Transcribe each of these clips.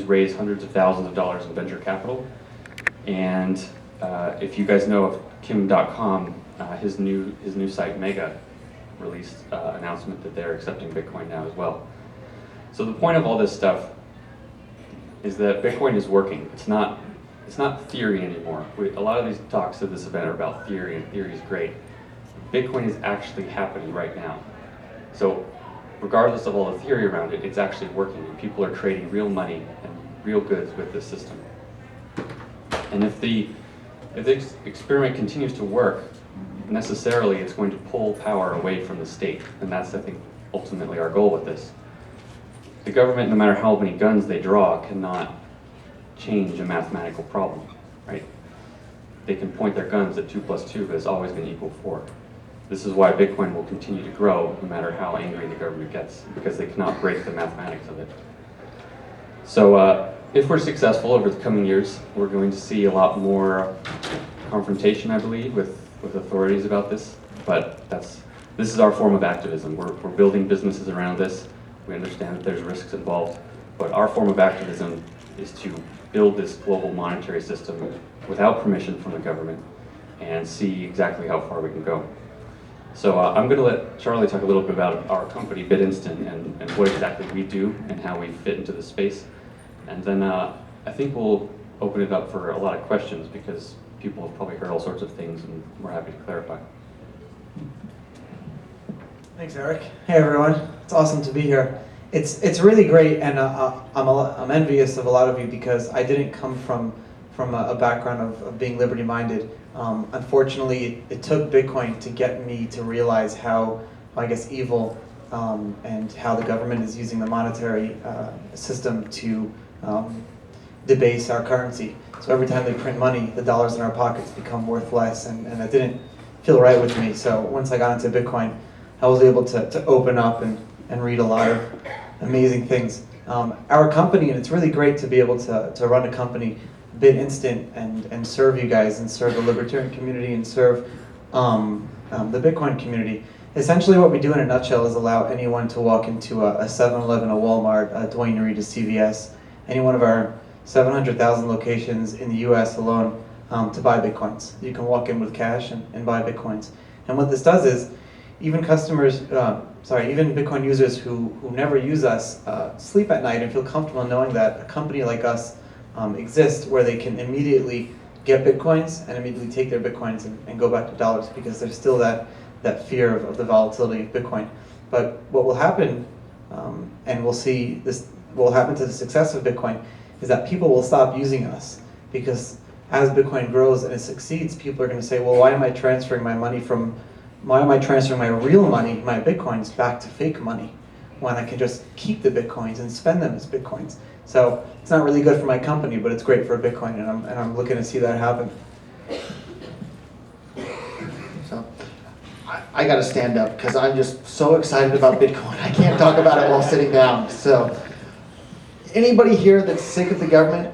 raised hundreds of thousands of dollars in venture capital. And if you guys know of Kim.com, his new site Mega released an announcement that they're accepting Bitcoin now as well. So the point of all this stuff is that Bitcoin is working. It's not theory anymore. A lot of these talks at this event are about theory, and theory is great. Bitcoin is actually happening right now. So regardless of all the theory around it, it's actually working, and people are trading real money and real goods with this system. And if the experiment continues to work, necessarily it's going to pull power away from the state, and that's, I think, ultimately our goal with this. The government, no matter how many guns they draw, cannot change a mathematical problem, right? They can point their guns at 2 + 2, but it's always going to equal 4. This is why Bitcoin will continue to grow no matter how angry the government gets, because they cannot break the mathematics of it. So if we're successful over the coming years, we're going to see a lot more confrontation, I believe, with authorities about this. But this is our form of activism. We're building businesses around this. We understand that there's risks involved, but our form of activism is to build this global monetary system without permission from the government and see exactly how far we can go. So I'm going to let Charlie talk a little bit about our company, BitInstant, and what exactly we do and how we fit into the space. And then I think we'll open it up for a lot of questions, because people have probably heard all sorts of things, and we're happy to clarify. Thanks, Eric. Hey, everyone. It's awesome to be here. It's really great, and I'm envious of a lot of you, because I didn't come from a background of being liberty-minded. Unfortunately, it took Bitcoin to get me to realize how, I guess, evil and how the government is using the monetary system to debase our currency. So every time they print money, the dollars in our pockets become worth less, and that didn't feel right with me. So once I got into Bitcoin, I was able to open up and read a lot of amazing things. Our company, and it's really great to be able to run a company, BitInstant, and serve you guys, and serve the libertarian community, and serve the Bitcoin community. Essentially what we do in a nutshell is allow anyone to walk into a 7-Eleven, a Walmart, a Duane Reade, a CVS, any one of our 700,000 locations in the US alone, to buy Bitcoins. You can walk in with cash and buy Bitcoins. And what this does is, even Bitcoin users who never use us sleep at night and feel comfortable knowing that a company like us exists, where they can immediately get Bitcoins and immediately take their Bitcoins and go back to dollars, because there's still that fear of the volatility of Bitcoin. But what will happen, and we'll see this, what will happen to the success of Bitcoin, is that people will stop using us, because as Bitcoin grows and it succeeds, people are going to say, well, why am I transferring my real money, my Bitcoins, back to fake money, when I can just keep the Bitcoins and spend them as Bitcoins? So it's not really good for my company, but it's great for Bitcoin, and I'm looking to see that happen. So I got to stand up, because I'm just so excited about Bitcoin. I can't talk about it while sitting down. So anybody here that's sick of the government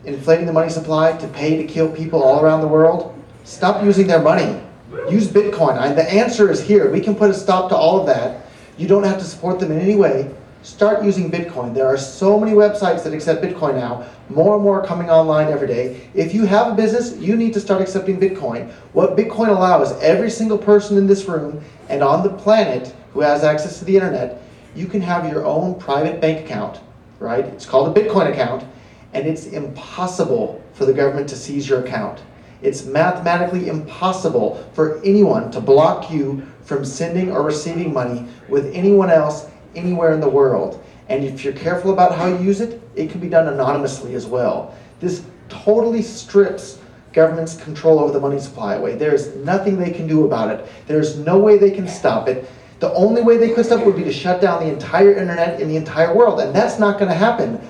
inflating the money supply to pay to kill people all around the world, stop using their money. Use Bitcoin. The answer is here. We can put a stop to all of that. You don't have to support them in any way. Start using Bitcoin. There are so many websites that accept Bitcoin now. More and more coming online every day. If you have a business, you need to start accepting Bitcoin. What Bitcoin allows every single person in this room and on the planet who has access to the internet, you can have your own private bank account, right? It's called a Bitcoin account, and it's impossible for the government to seize your account. It's mathematically impossible for anyone to block you from sending or receiving money with anyone else anywhere in the world. And if you're careful about how you use it, it can be done anonymously as well. This totally strips government's control over the money supply away. There's nothing they can do about it. There's no way they can stop it. The only way they could stop it would be to shut down the entire internet in the entire world, and that's not going to happen.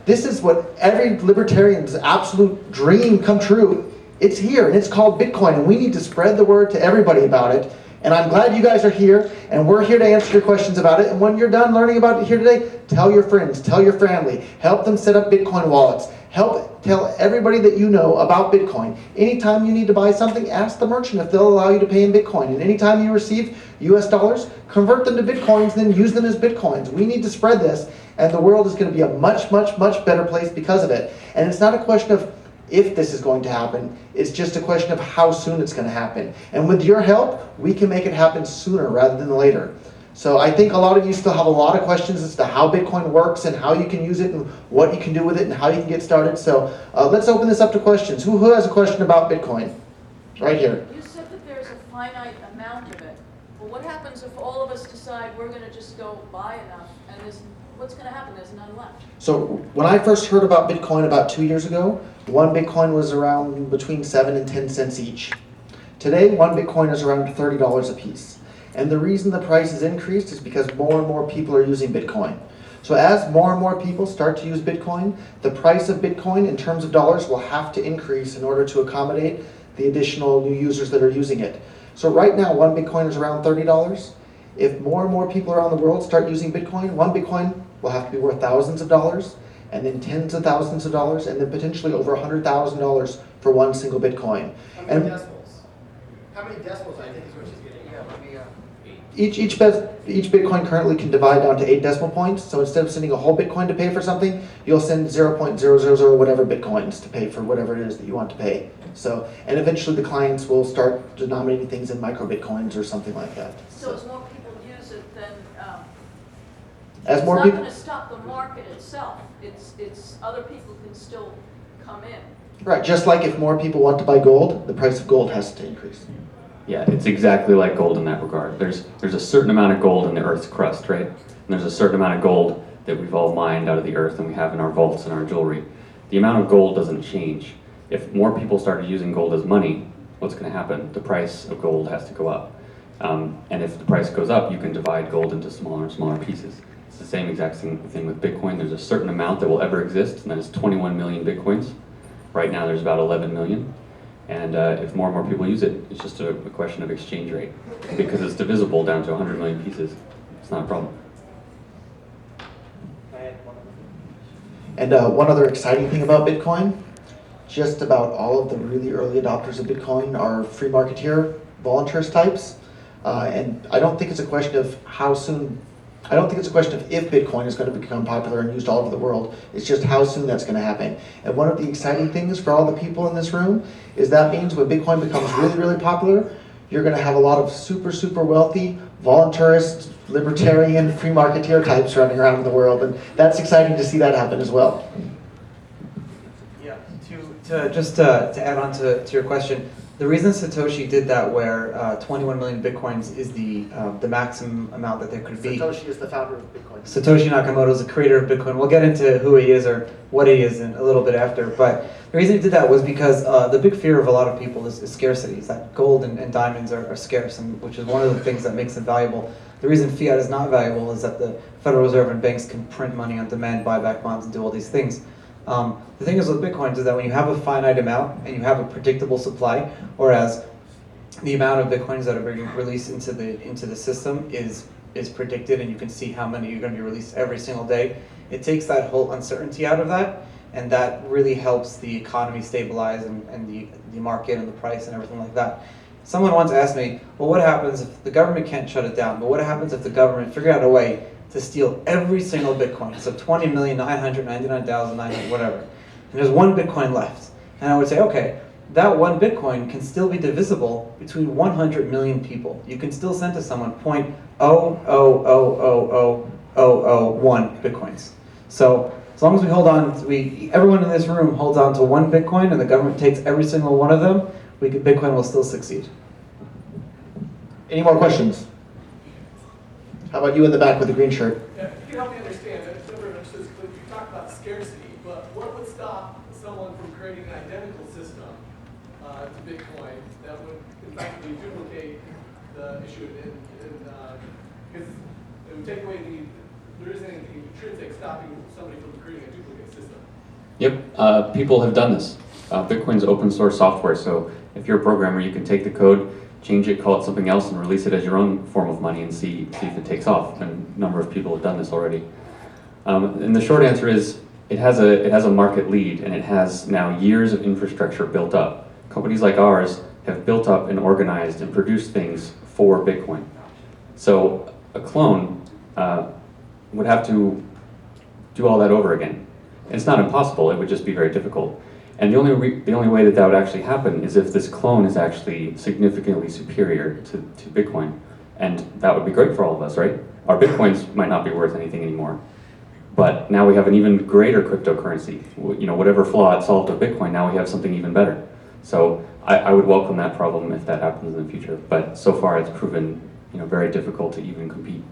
This is what every libertarian's absolute dream come true. It's here, and it's called Bitcoin, and we need to spread the word to everybody about it. And I'm glad you guys are here, and we're here to answer your questions about it. And when you're done learning about it here today, tell your friends, tell your family, help them set up Bitcoin wallets, tell everybody that you know about Bitcoin. Anytime you need to buy something, ask the merchant if they'll allow you to pay in Bitcoin. And anytime you receive US dollars, convert them to Bitcoins, then use them as Bitcoins. We need to spread this. And the world is going to be a much, much, much better place because of it. And it's not a question of if this is going to happen, it's just a question of how soon it's going to happen. And with your help, we can make it happen sooner rather than later. So I think a lot of you still have a lot of questions as to how Bitcoin works and how you can use it and what you can do with it and how you can get started. So let's open this up to questions. Who has a question about Bitcoin? Right here. You said that there's a finite amount of it. Well, what happens if all of us decide we're going to just go buy enough and what's going to happen? There's none left. So when I first heard about Bitcoin about 2 years ago, one Bitcoin was around between 7 and 10 cents each. Today, one Bitcoin is around $30 a piece. And the reason the price has increased is because more and more people are using Bitcoin. So as more and more people start to use Bitcoin, the price of Bitcoin in terms of dollars will have to increase in order to accommodate the additional new users that are using it. So right now, one Bitcoin is around $30. If more and more people around the world start using Bitcoin, one Bitcoin will have to be worth thousands of dollars, and then tens of thousands of dollars, and then potentially over $100,000 for one single Bitcoin. How many decimals? How many decimals, I think, is what she's getting at? Each Bitcoin currently can divide down to 8 decimal points. So instead of sending a whole Bitcoin to pay for something, you'll send 0.000 whatever Bitcoins to pay for whatever it is that you want to pay. So, and eventually the clients will start denominating things in micro Bitcoins or something like that. So as more people use it, then As it's more not people, going to stop the market itself. It's other people can still come in. right? Just like if more people want to buy gold, the price of gold has to increase. Yeah, it's exactly like gold in that regard. There's a certain amount of gold in the Earth's crust, right? And there's a certain amount of gold that we've all mined out of the Earth and we have in our vaults and our jewelry. The amount of gold doesn't change. If more people started using gold as money, what's going to happen? The price of gold has to go up. And if the price goes up, you can divide gold into smaller and smaller pieces. It's the same exact thing with Bitcoin. There's a certain amount that will ever exist, and that is 21 million Bitcoins. Right now there's about 11 million. And if more and more people use it, it's just a question of exchange rate. Because it's divisible down to 100 million pieces, it's not a problem. And one other exciting thing about Bitcoin, just about all of the really early adopters of Bitcoin are free marketeer, volunteers types. And I don't think it's a question of how soon, I don't think it's a question of if Bitcoin is going to become popular and used all over the world. It's just how soon that's going to happen. And one of the exciting things for all the people in this room is that means when Bitcoin becomes really, really popular, you're going to have a lot of super, super wealthy, voluntarist, libertarian, free marketeer types running around in the world. And that's exciting to see that happen as well. Yeah, to add on to your question, the reason Satoshi did that, where 21 million Bitcoins is the maximum amount that there could be. Satoshi is the founder of Bitcoin. Satoshi Nakamoto is the creator of Bitcoin. We'll get into who he is or what he is in a little bit after. But the reason he did that was because the big fear of a lot of people is scarcity. Is that gold and diamonds are scarce, and which is one of the things that makes them valuable. The reason fiat is not valuable is that the Federal Reserve and banks can print money on demand, buy back bonds, and do all these things. The thing is with Bitcoins is that when you have a finite amount and you have a predictable supply, whereas the amount of Bitcoins that are being released into the system is predicted, and you can see how many are going to be released every single day, it takes that whole uncertainty out of that, and that really helps the economy stabilize and the market and the price and everything like that. Someone once asked me, well, what happens if the government can't shut it down, but what happens if the government figure out a way to steal every single Bitcoin, so 20,999,900, whatever, and there's one Bitcoin left? And I would say, okay, that one Bitcoin can still be divisible between 100 million people. You can still send to someone 0.0000001 Bitcoins. So as long as we hold on, everyone in this room holds on to one Bitcoin, and the government takes every single one of them, Bitcoin will still succeed. Any more questions? How about you in the back with the green shirt? Yeah, if you can help me understand, you talk about scarcity, but what would stop someone from creating an identical system to Bitcoin that would effectively duplicate the issue because it would take away there isn't anything intrinsic stopping somebody from creating a duplicate system. Yep, people have done this. Bitcoin's open source software, so if you're a programmer, you can take the code, change it, call it something else, and release it as your own form of money and see if it takes off. And a number of people have done this already. And the short answer is it has a market lead, and it has now years of infrastructure built up. Companies like ours have built up and organized and produced things for Bitcoin. So a clone would have to do all that over again. It's not impossible, it would just be very difficult. And the only way that that would actually happen is if this clone is actually significantly superior to Bitcoin. And that would be great for all of us, right? Our Bitcoins might not be worth anything anymore. But now we have an even greater cryptocurrency. You know, whatever flaw it solved with Bitcoin, now we have something even better. So I would welcome that problem if that happens in the future. But so far it's proven, you know, very difficult to even compete.